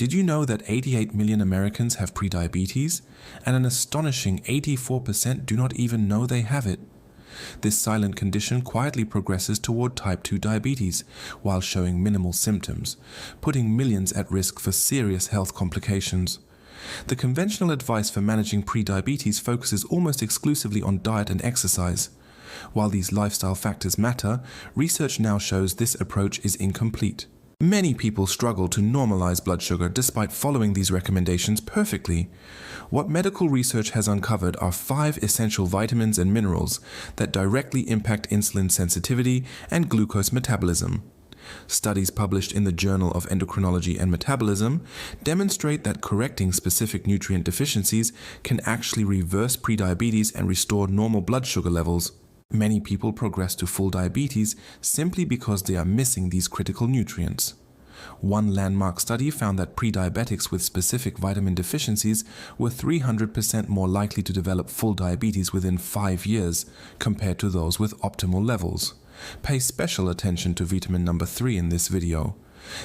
Did you know that 88 million Americans have prediabetes, and an astonishing 84% do not even know they have it? This silent condition quietly progresses toward type 2 diabetes while showing minimal symptoms, putting millions at risk for serious health complications. The conventional advice for managing prediabetes focuses almost exclusively on diet and exercise. While these lifestyle factors matter, research now shows this approach is incomplete. Many people struggle to normalize blood sugar despite following these recommendations perfectly. What medical research has uncovered are 5 essential vitamins and minerals that directly impact insulin sensitivity and glucose metabolism. Studies published in the Journal of Endocrinology and Metabolism demonstrate that correcting specific nutrient deficiencies can actually reverse prediabetes and restore normal blood sugar levels. Many people progress to full diabetes simply because they are missing these critical nutrients. One landmark study found that prediabetics with specific vitamin deficiencies were 300% more likely to develop full diabetes within 5 years compared to those with optimal levels. Pay special attention to vitamin number 3 in this video.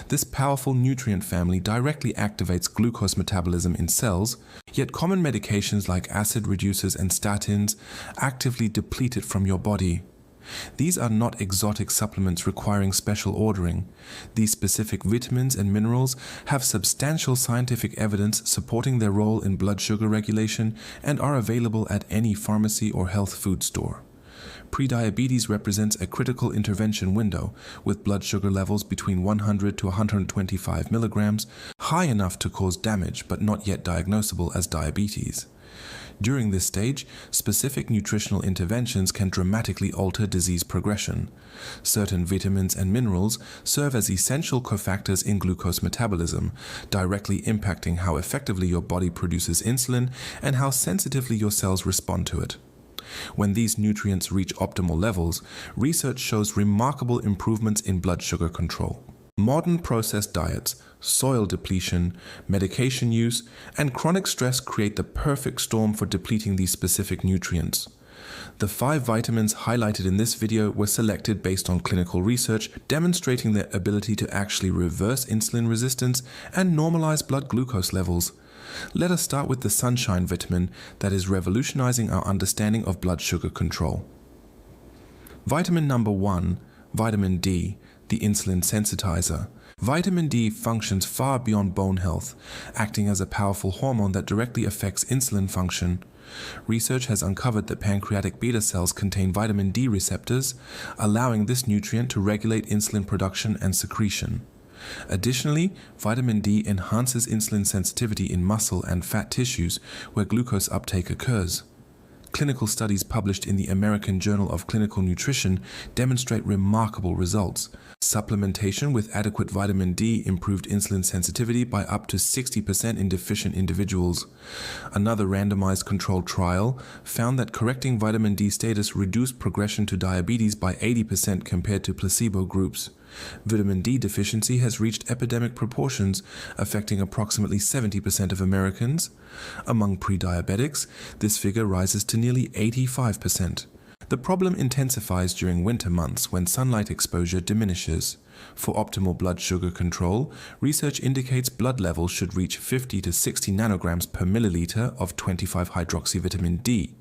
This powerful nutrient family directly activates glucose metabolism in cells, yet common medications like acid reducers and statins actively deplete it from your body. These are not exotic supplements requiring special ordering. These specific vitamins and minerals have substantial scientific evidence supporting their role in blood sugar regulation and are available at any pharmacy or health food store. Prediabetes represents a critical intervention window, with blood sugar levels between 100 to 125 milligrams, high enough to cause damage but not yet diagnosable as diabetes. During this stage, specific nutritional interventions can dramatically alter disease progression. Certain vitamins and minerals serve as essential cofactors in glucose metabolism, directly impacting how effectively your body produces insulin and how sensitively your cells respond to it. When these nutrients reach optimal levels, research shows remarkable improvements in blood sugar control. Modern processed diets, soil depletion, medication use, and chronic stress create the perfect storm for depleting these specific nutrients. The 5 vitamins highlighted in this video were selected based on clinical research demonstrating their ability to actually reverse insulin resistance and normalize blood glucose levels. Let us start with the sunshine vitamin that is revolutionizing our understanding of blood sugar control. Vitamin number 1, vitamin D, the insulin sensitizer. Vitamin D functions far beyond bone health, acting as a powerful hormone that directly affects insulin function. Research has uncovered that pancreatic beta cells contain vitamin D receptors, allowing this nutrient to regulate insulin production and secretion. Additionally, vitamin D enhances insulin sensitivity in muscle and fat tissues where glucose uptake occurs. Clinical studies published in the American Journal of Clinical Nutrition demonstrate remarkable results. Supplementation with adequate vitamin D improved insulin sensitivity by up to 60% in deficient individuals. Another randomized controlled trial found that correcting vitamin D status reduced progression to diabetes by 80% compared to placebo groups. Vitamin D deficiency has reached epidemic proportions, affecting approximately 70% of Americans. Among prediabetics, this figure rises to nearly 85%. The problem intensifies during winter months when sunlight exposure diminishes. For optimal blood sugar control, research indicates blood levels should reach 50 to 60 nanograms per milliliter of 25-hydroxyvitamin D.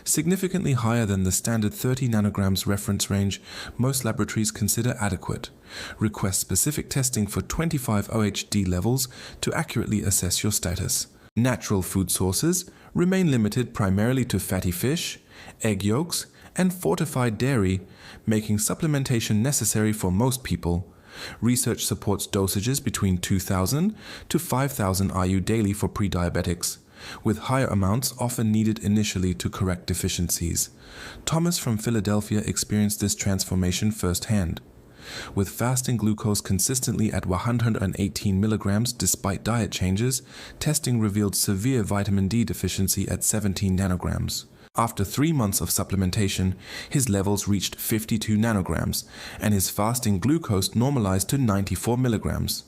Significantly higher than the standard 30 nanograms reference range most laboratories consider adequate. Request specific testing for 25-OHD levels to accurately assess your status. Natural food sources remain limited primarily to fatty fish, egg yolks, and fortified dairy, making supplementation necessary for most people. Research supports dosages between 2,000 to 5,000 IU daily for prediabetics, with higher amounts often needed initially to correct deficiencies. Thomas from Philadelphia experienced this transformation firsthand. With fasting glucose consistently at 118 milligrams despite diet changes, testing revealed severe vitamin D deficiency at 17 nanograms. After 3 months of supplementation, his levels reached 52 nanograms, and his fasting glucose normalized to 94 milligrams.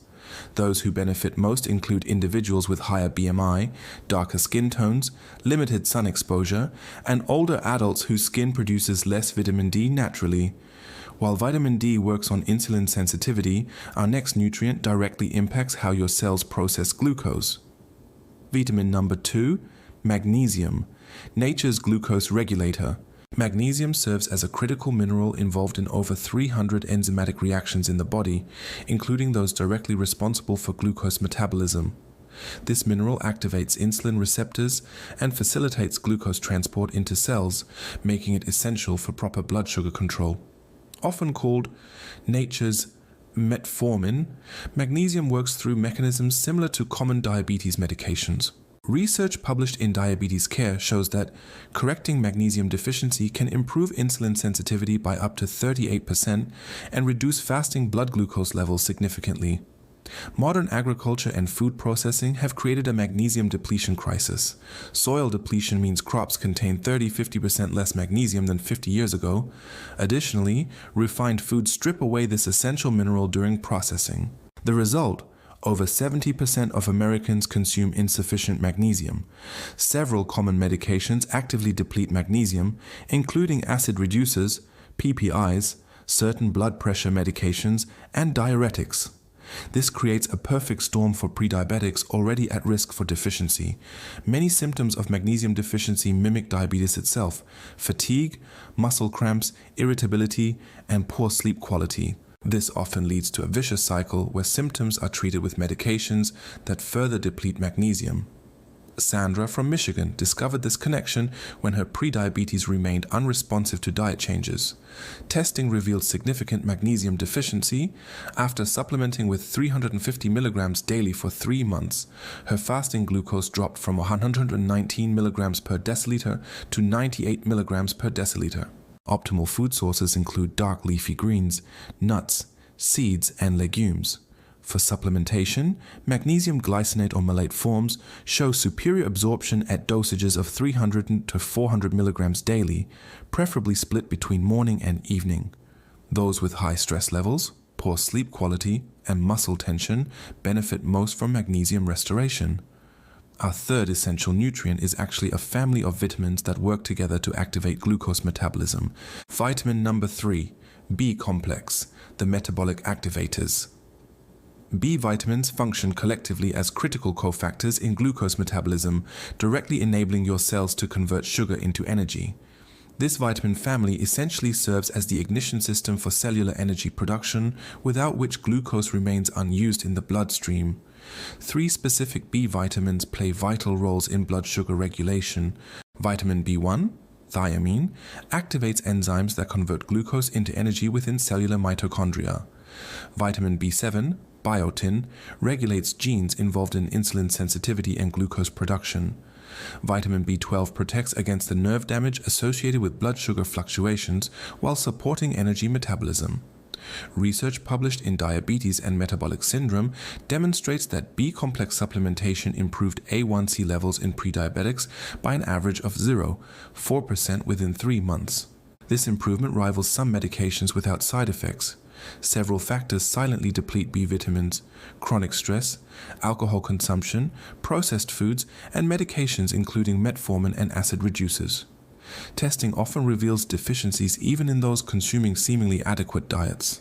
Those who benefit most include individuals with higher BMI, darker skin tones, limited sun exposure, and older adults whose skin produces less vitamin D naturally. While vitamin D works on insulin sensitivity, our next nutrient directly impacts how your cells process glucose. Vitamin number 2, magnesium, nature's glucose regulator. Magnesium serves as a critical mineral involved in over 300 enzymatic reactions in the body, including those directly responsible for glucose metabolism. This mineral activates insulin receptors and facilitates glucose transport into cells, making it essential for proper blood sugar control. Often called nature's metformin, magnesium works through mechanisms similar to common diabetes medications. Research published in Diabetes Care shows that correcting magnesium deficiency can improve insulin sensitivity by up to 38% and reduce fasting blood glucose levels significantly. Modern agriculture and food processing have created a magnesium depletion crisis. Soil depletion means crops contain 30–50% less magnesium than 50 years ago. Additionally, refined foods strip away this essential mineral during processing. The result: over 70% of Americans consume insufficient magnesium. Several common medications actively deplete magnesium, including acid reducers, PPIs, certain blood pressure medications, and diuretics. This creates a perfect storm for prediabetics already at risk for deficiency. Many symptoms of magnesium deficiency mimic diabetes itself: fatigue, muscle cramps, irritability, and poor sleep quality. This often leads to a vicious cycle where symptoms are treated with medications that further deplete magnesium. Sandra from Michigan discovered this connection when her prediabetes remained unresponsive to diet changes. Testing revealed significant magnesium deficiency. After supplementing with 350 milligrams daily for 3 months, her fasting glucose dropped from 119 milligrams per deciliter to 98 milligrams per deciliter. Optimal food sources include dark leafy greens, nuts, seeds, and legumes. For supplementation, magnesium glycinate or malate forms show superior absorption at dosages of 300 to 400 milligrams daily, preferably split between morning and evening. Those with high stress levels, poor sleep quality, and muscle tension benefit most from magnesium restoration. Our third essential nutrient is actually a family of vitamins that work together to activate glucose metabolism. Vitamin number 3, B complex, the metabolic activators. B vitamins function collectively as critical cofactors in glucose metabolism, directly enabling your cells to convert sugar into energy. This vitamin family essentially serves as the ignition system for cellular energy production, without which glucose remains unused in the bloodstream. 3 specific B vitamins play vital roles in blood sugar regulation. Vitamin B1, thiamine, activates enzymes that convert glucose into energy within cellular mitochondria. Vitamin B7, biotin, regulates genes involved in insulin sensitivity and glucose production. Vitamin B12 protects against the nerve damage associated with blood sugar fluctuations while supporting energy metabolism. Research published in Diabetes and Metabolic Syndrome demonstrates that B-complex supplementation improved A1C levels in prediabetics by an average of 0.4% within 3 months. This improvement rivals some medications without side effects. Several factors silently deplete B vitamins: chronic stress, alcohol consumption, processed foods, and medications including metformin and acid reducers. Testing often reveals deficiencies even in those consuming seemingly adequate diets.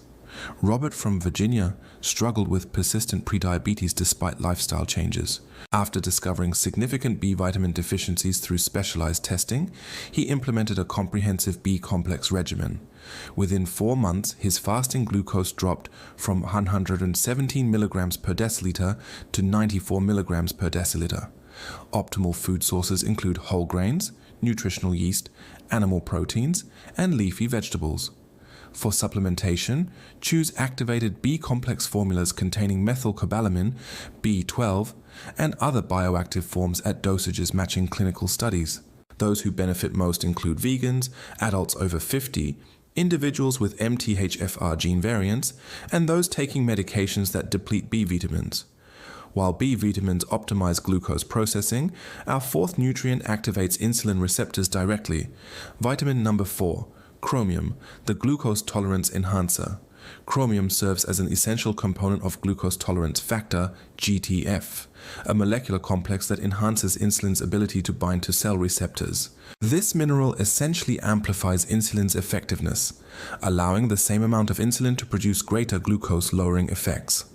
Robert from Virginia struggled with persistent prediabetes despite lifestyle changes. After discovering significant B vitamin deficiencies through specialized testing, he implemented a comprehensive B complex regimen. Within 4 months, his fasting glucose dropped from 117 milligrams per deciliter to 94 milligrams per deciliter. Optimal food sources include whole grains, nutritional yeast, animal proteins, and leafy vegetables. For supplementation, choose activated B-complex formulas containing methylcobalamin, B12, and other bioactive forms at dosages matching clinical studies. Those who benefit most include vegans, adults over 50, individuals with MTHFR gene variants, and those taking medications that deplete B vitamins. While B vitamins optimize glucose processing, our fourth nutrient activates insulin receptors directly. Vitamin number 4, chromium, the glucose tolerance enhancer. Chromium serves as an essential component of glucose tolerance factor, GTF, a molecular complex that enhances insulin's ability to bind to cell receptors. This mineral essentially amplifies insulin's effectiveness, allowing the same amount of insulin to produce greater glucose-lowering effects.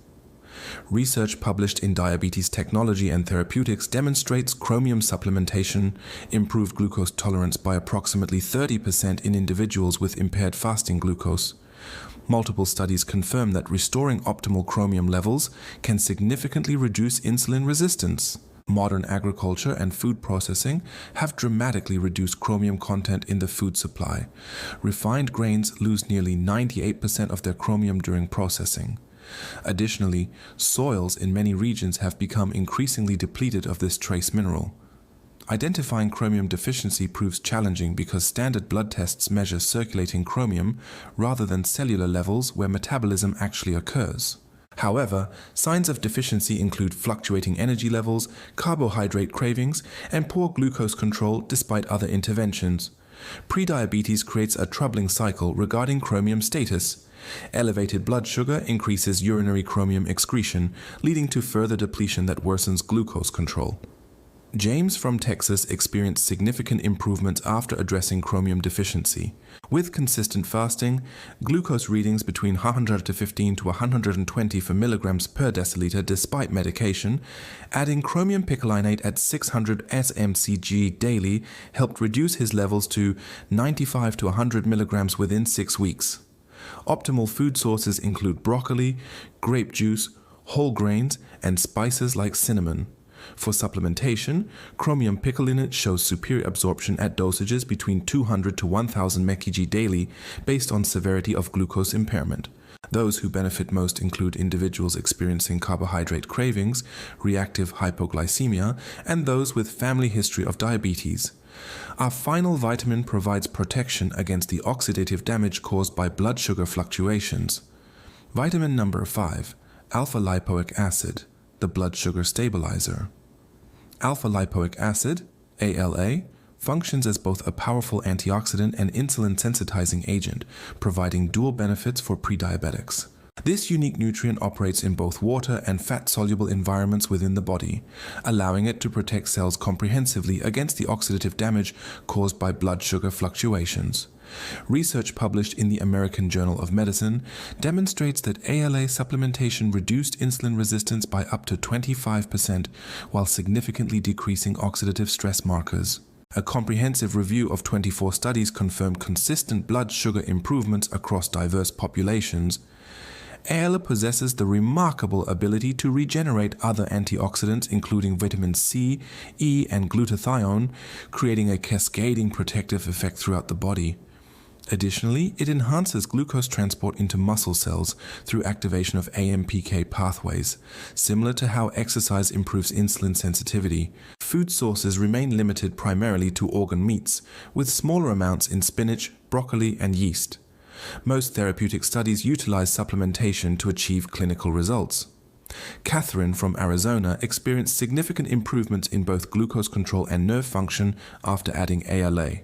Research published in Diabetes Technology and Therapeutics demonstrates chromium supplementation improved glucose tolerance by approximately 30% in individuals with impaired fasting glucose. Multiple studies confirm that restoring optimal chromium levels can significantly reduce insulin resistance. Modern agriculture and food processing have dramatically reduced chromium content in the food supply. Refined grains lose nearly 98% of their chromium during processing. Additionally, soils in many regions have become increasingly depleted of this trace mineral. Identifying chromium deficiency proves challenging because standard blood tests measure circulating chromium rather than cellular levels where metabolism actually occurs. However, signs of deficiency include fluctuating energy levels, carbohydrate cravings, and poor glucose control despite other interventions. Prediabetes creates a troubling cycle regarding chromium status. Elevated blood sugar increases urinary chromium excretion, leading to further depletion that worsens glucose control. James from Texas experienced significant improvements after addressing chromium deficiency. With consistent fasting, glucose readings between 115 to 120 for milligrams per deciliter despite medication, adding chromium picolinate at 600 smcg daily helped reduce his levels to 95 to 100 milligrams within 6 weeks. Optimal food sources include broccoli, grape juice, whole grains, and spices like cinnamon. For supplementation, chromium picolinate shows superior absorption at dosages between 200 to 1000 mcg daily based on severity of glucose impairment. Those who benefit most include individuals experiencing carbohydrate cravings, reactive hypoglycemia, and those with family history of diabetes. Our final vitamin provides protection against the oxidative damage caused by blood sugar fluctuations. Vitamin number 5, alpha-lipoic acid, the blood sugar stabilizer. Alpha-lipoic acid, ALA, functions as both a powerful antioxidant and insulin-sensitizing agent, providing dual benefits for prediabetics. This unique nutrient operates in both water and fat-soluble environments within the body, allowing it to protect cells comprehensively against the oxidative damage caused by blood sugar fluctuations. Research published in the American Journal of Medicine demonstrates that ALA supplementation reduced insulin resistance by up to 25% while significantly decreasing oxidative stress markers. A comprehensive review of 24 studies confirmed consistent blood sugar improvements across diverse populations. ALA possesses the remarkable ability to regenerate other antioxidants including vitamin C, E, and glutathione, creating a cascading protective effect throughout the body. Additionally, it enhances glucose transport into muscle cells through activation of AMPK pathways, similar to how exercise improves insulin sensitivity. Food sources remain limited primarily to organ meats, with smaller amounts in spinach, broccoli, and yeast. Most therapeutic studies utilize supplementation to achieve clinical results. Catherine from Arizona experienced significant improvements in both glucose control and nerve function after adding ALA.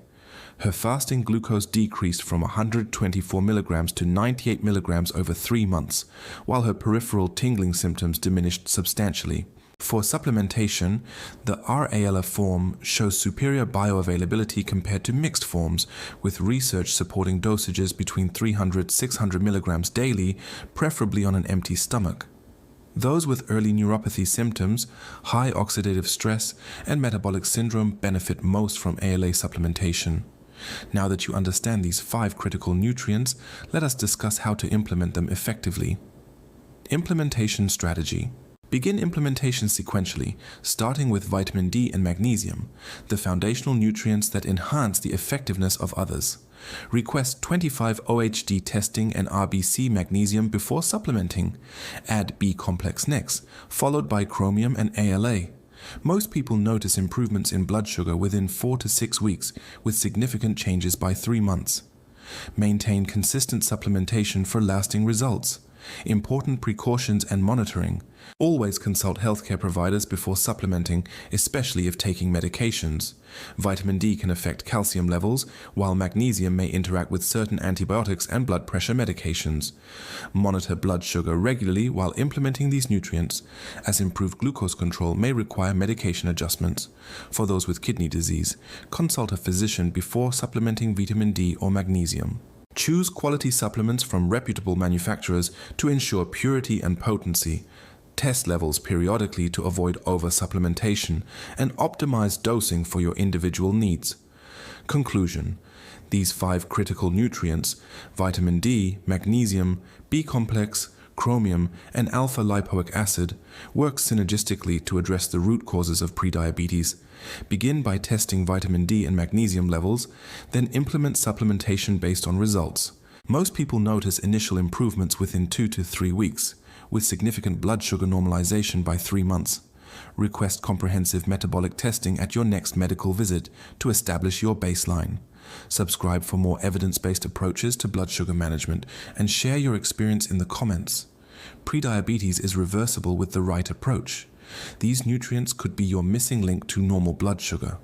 Her fasting glucose decreased from 124 milligrams to 98 milligrams over 3 months, while her peripheral tingling symptoms diminished substantially. For supplementation, the RALA form shows superior bioavailability compared to mixed forms, with research supporting dosages between 300–600 milligrams daily, preferably on an empty stomach. Those with early neuropathy symptoms, high oxidative stress, and metabolic syndrome benefit most from ALA supplementation. Now that you understand these 5 critical nutrients, let us discuss how to implement them effectively. Implementation strategy. Begin implementation sequentially, starting with vitamin D and magnesium, the foundational nutrients that enhance the effectiveness of others. Request 25 OHD testing and RBC magnesium before supplementing. Add B complex next, followed by chromium and ALA. Most people notice improvements in blood sugar within 4 to 6 weeks, with significant changes by 3 months. Maintain consistent supplementation for lasting results. Important precautions and monitoring. Always consult healthcare providers before supplementing, especially if taking medications. Vitamin D can affect calcium levels, while magnesium may interact with certain antibiotics and blood pressure medications. Monitor blood sugar regularly while implementing these nutrients, as improved glucose control may require medication adjustments. For those with kidney disease, consult a physician before supplementing vitamin D or magnesium. Choose quality supplements from reputable manufacturers to ensure purity and potency. Test levels periodically to avoid over-supplementation and optimize dosing for your individual needs. Conclusion: these 5 critical nutrients, vitamin D, magnesium, B-complex, chromium, and alpha-lipoic acid, work synergistically to address the root causes of prediabetes. Begin by testing vitamin D and magnesium levels, then implement supplementation based on results. Most people notice initial improvements within 2 to 3 weeks, with significant blood sugar normalization by 3 months. Request comprehensive metabolic testing at your next medical visit to establish your baseline. Subscribe for more evidence-based approaches to blood sugar management and share your experience in the comments. Prediabetes is reversible with the right approach. These nutrients could be your missing link to normal blood sugar.